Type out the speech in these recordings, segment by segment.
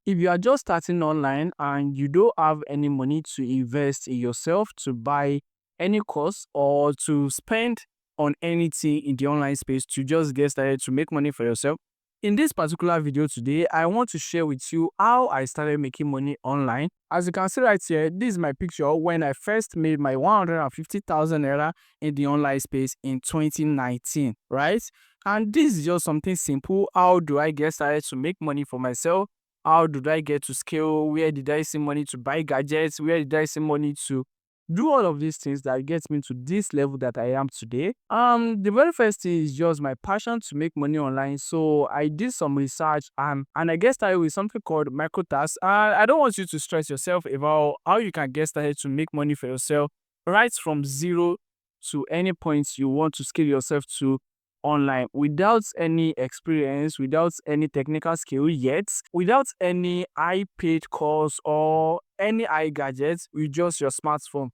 If you are just starting online and you don't have any money to invest in yourself to buy any course or to spend on anything in the online space to just get started to make money for yourself, in this particular video today, I want to share with you how I started making money online. As you can see right here, this is my picture when I first made my 150,000 naira in the online space in 2019, right? And this is just something simple. How do I get started to make money for myself? How did I get to scale? Where did I see money to buy gadgets? Where did I see money to do all of these things that gets me to this level that I am today? The very first thing is just my passion to make money online. So I did some research and I get started with something called microtasks. I don't want you to stress yourself about how you can get started to make money for yourself right from zero to any point you want to scale yourself to online without any experience, without any technical skill yet, without any high paid course or any high gadgets, with just your smartphone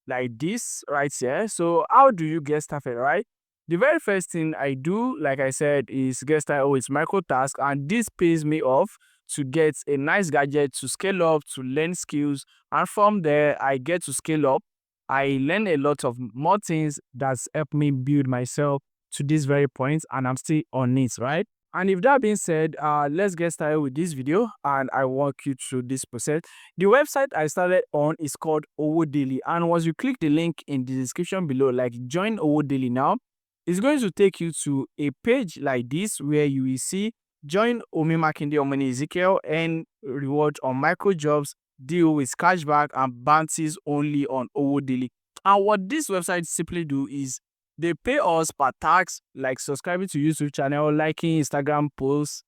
like this right here. So how do you get started, right? The very first thing I do, like I said, is get started with micro task, and this pays me off to get a nice gadget to scale up, to learn skills, and from there I get to scale up. I learn a lot of more things that's helped me build myself to this very point, and I'm still on it, right? And if that being said, let's get started with this video and I walk you through this process. The website I started on is called Owo Daily, and once you click the link in the description below, like join Owo Daily now, it's going to take you to a page like this where you will see join Omi Makinde Omoni Ezekiel and reward on micro jobs, deal with cashback and bounties only on Owo Daily. And what this website simply do is they pay us per tax, like subscribing to YouTube channel, liking Instagram posts,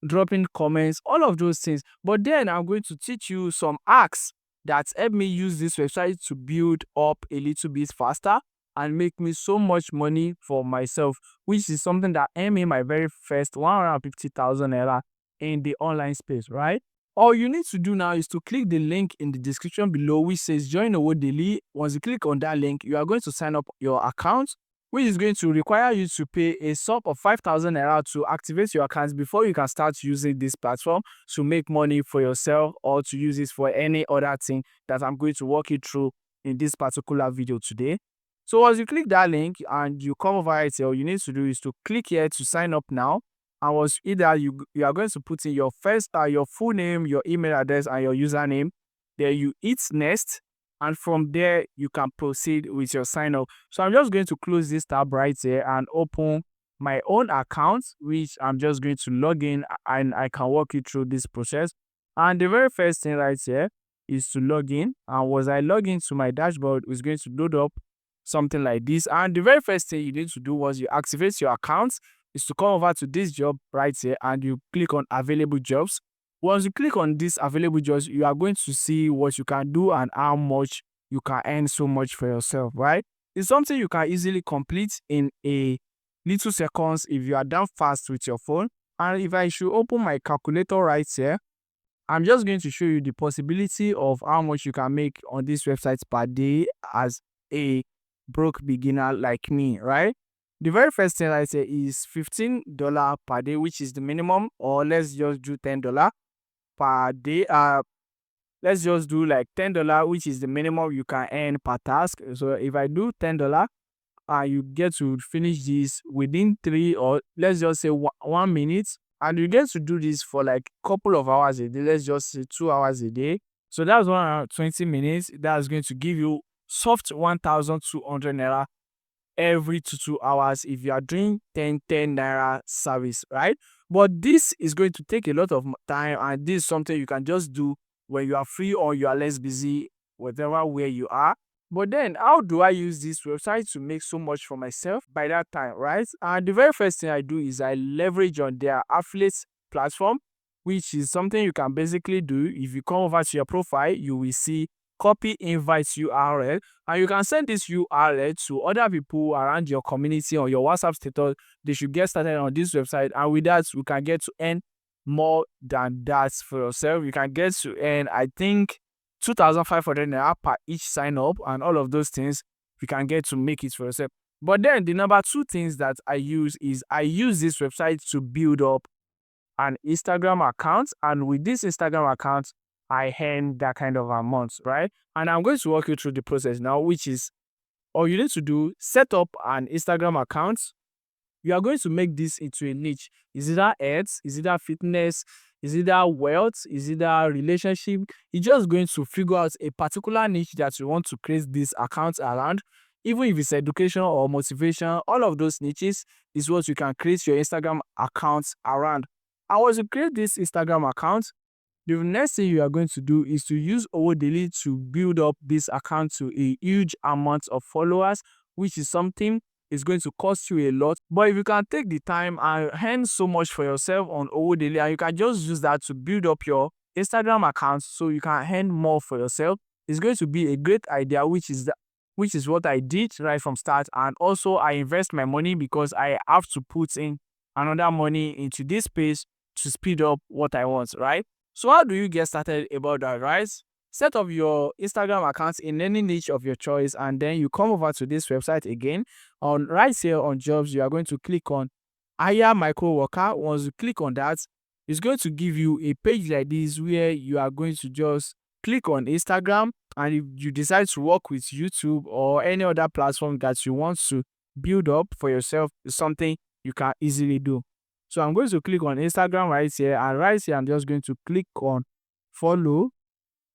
dropping comments, all of those things. But then I'm going to teach you some hacks that help me use this website to build up a little bit faster and make me so much money for myself, which is something that earned me my very first 150,000 naira in the online space, right? All you need to do now is to click the link in the description below which says join Owo Daily. Once you click on that link, you are going to sign up your account, which is going to require you to pay a sum of 5,000 naira to activate your account before you can start using this platform to make money for yourself or to use it for any other thing that I'm going to walk you through in this particular video today. So once you click that link and you come over it, all you need to do is to click here to sign up now. And once either you are going to put in your your full name, your email address, and your username. Then you hit next, and from there you can proceed with your sign up. So I'm just going to close this tab right here and open my own account, which I'm just going to log in and I can walk you through this process. And the very first thing right here is to log in. And once I log into my dashboard, it's going to load up something like this. And the very first thing you need to do once you activate your account is to come over to this job right here and you click on available jobs. Once you click on this available jobs, you are going to see what you can do and how much you can earn so much for yourself, right? It's something you can easily complete in a little seconds if you are done fast with your phone. And if I should open my calculator right here, I'm just going to show you the possibility of how much you can make on this website per day as a broke beginner like me, right? The very first thing I say is $15 per day, which is the minimum, or let's just do $10 per day. Let's just do like $10, which is the minimum you can earn per task. So if I do $10, you get to finish this within 3 or let's just say 1 minute, and you get to do this for like a couple of hours a day. Let's just say 2 hours a day. So that's 120 minutes. That's going to give you soft 1,200 naira every 2 hours if you are doing 10 naira service, right? But this is going to take a lot of time, and this is something you can just do when you are free or you are less busy, whatever where you are. But then how do I use this website to make so much for myself by that time, right? And the very first thing I do is I leverage on their affiliate platform, which is something you can basically do. If you come over to your profile, you will see copy invite URL, and you can send this URL to other people around your community or your WhatsApp status. They should get started on this website, and with that you can get to earn more than that for yourself. You can get to earn, I think, 2,500 naira per each sign up, and all of those things you can get to make it for yourself. But then the number two things that I use is I use this website to build up an Instagram account, and with this Instagram account, I earn that kind of amount, right? And I'm going to walk you through the process now, which is all you need to do: set up an Instagram account. You are going to make this into a niche. Is it that health? Is it that fitness? Is it that wealth? Is it that relationship? You're just going to figure out a particular niche that you want to create this account around. Even if it's education or motivation, all of those niches is what you can create your Instagram account around. And once you create this Instagram account, the next thing you are going to do is to use Owodele to build up this account to a huge amount of followers, which is something is going to cost you a lot. But if you can take the time and earn so much for yourself on Owodele, and you can just use that to build up your Instagram account so you can earn more for yourself, it's going to be a great idea, which is what I did right from start. And also I invest my money because I have to put in another money into this space to speed up what I want, right? So how do you get started about that, right? Set up your Instagram account in any niche of your choice, and then you come over to this website again. On right here on jobs, you are going to click on hire micro worker. Once you click on that, it's going to give you a page like this where you are going to just click on Instagram, and if you decide to work with YouTube or any other platform that you want to build up for yourself, is something you can easily do. So I'm going to click on Instagram right here, and right here I'm just going to click on follow,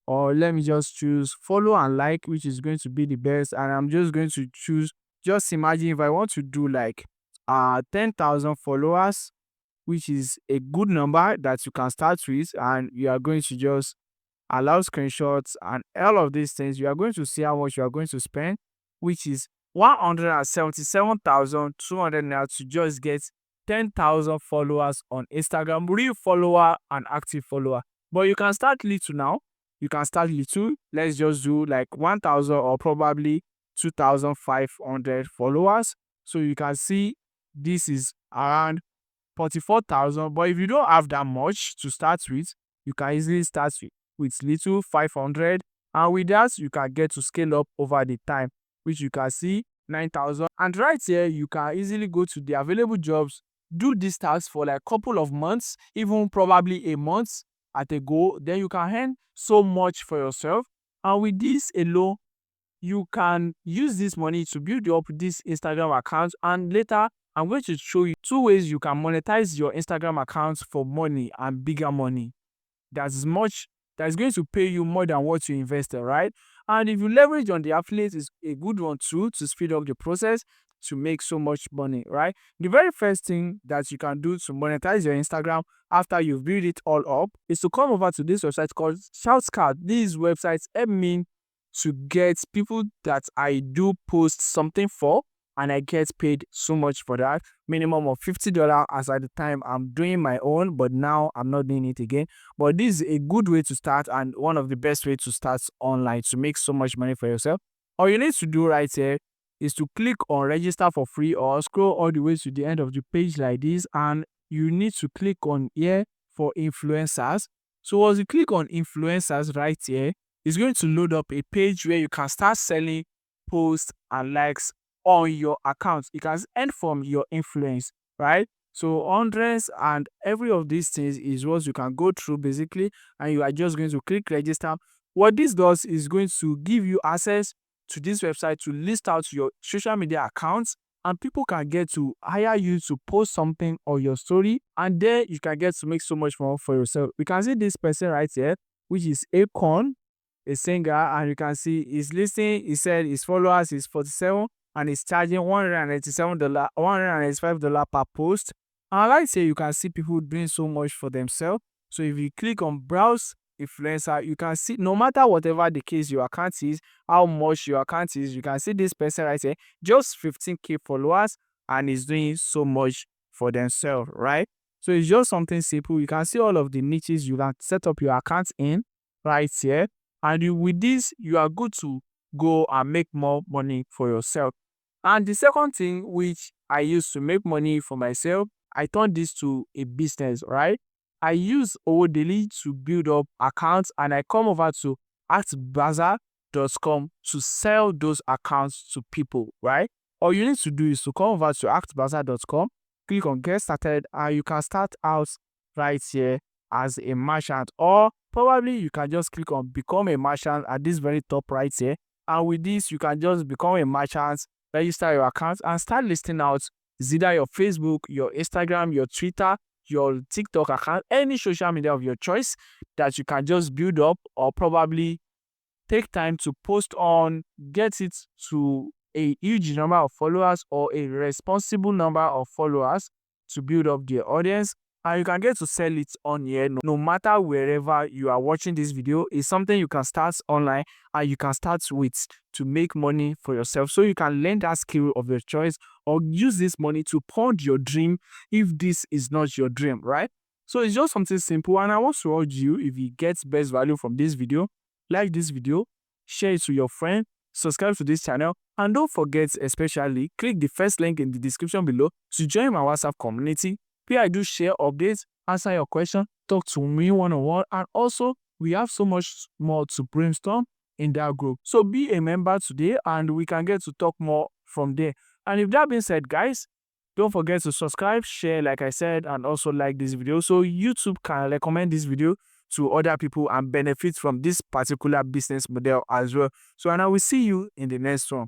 or let me just choose follow and like, which is going to be the best. And I'm just going to choose, just imagine if I want to do like 10,000 followers, which is a good number that you can start with, and you are going to just allow screenshots and all of these things. You are going to see how much you are going to spend, which is 177,200 now to just get 10,000 followers on Instagram, real follower and active follower. But you can start little now. You can start little. Let's just do like 1,000 or probably 2,500 followers. So you can see this is around 44,000. But if you don't have that much to start with, you can easily start with little 500. And with that, you can get to scale up over the time, which you can see 9,000. And right here, you can easily go to the available jobs, do this task for like a couple of months, even probably a month at a go. Then you can earn so much for yourself. And with this alone, you can use this money to build up this Instagram account. And later, I'm going to show you 2 ways you can monetize your Instagram account for money and bigger money. That's going to pay you more than what you invested, right? And if you leverage on the affiliate, is a good one too to speed up the process to make so much money, right? The very first thing that you can do to monetize your Instagram after you've built it all up is to come over to this website called Shoutcard. These websites help me to get people that I do post something for, and I get paid so much for that. Minimum of $50 as at the time I'm doing my own, but now I'm not doing it again. But this is a good way to start, and one of the best ways to start online to make so much money for yourself. All you need to do right here is to click on register for free, or scroll all the way to the end of the page like this, and you need to click on here for influencers. So once you click on influencers right here, it's going to load up a page where you can start selling posts and likes on your account. You can earn from your influence, right? So hundreds and every of these things is what you can go through basically, and you are just going to click register. What this does is going to give you access to this website to list out your social media accounts, and people can get to hire you to post something on your story, and then you can get to make so much more for yourself. We can see this person right here, which is Akon, a singer, and you can see his listing. He said his followers is 47, and he's charging $187, $185 per post. And like I say, you can see people doing so much for themselves. So if you click on browse influencer, you can see no matter whatever the case your account is, how much your account is, you can see this person right here, just 15k followers, and is doing so much for themselves, right? So it's just something simple. You can see all of the niches you can set up your account in right here. And with this, you are good to go and make more money for yourself. And the second thing which I use to make money for myself, I turn this to a business, right? I use Owodele to build up accounts, and I come over to actbazaar.com to sell those accounts to people, right? All you need to do is to come over to actbazaar.com, click on get started, and you can start out right here as a merchant, or probably you can just click on become a merchant at this very top right here. And with this, you can just become a merchant, register your account, and start listing out is either your Facebook, your Instagram, your Twitter, your TikTok account, any social media of your choice that you can just build up, or probably take time to post on, get it to a huge number of followers or a responsible number of followers to build up their audience. And you can get to sell it on here no matter wherever you are watching this video. It's something you can start online and you can start with to make money for yourself. So you can learn that skill of your choice or use this money to fund your dream if this is not your dream, right? So it's just something simple, and I want to urge you, if you get best value from this video, like this video, share it to your friend, subscribe to this channel, and don't forget, especially, click the first link in the description below to join my WhatsApp community where I do share updates, answer your question, talk to me one-on-one, and also we have so much more to brainstorm in that group. So be a member today and we can get to talk more from there. And if that being said, guys, don't forget to subscribe, share, like I said, and also like this video so YouTube can recommend this video to other people and benefit from this particular business model as well. So, and I will see you in the next one.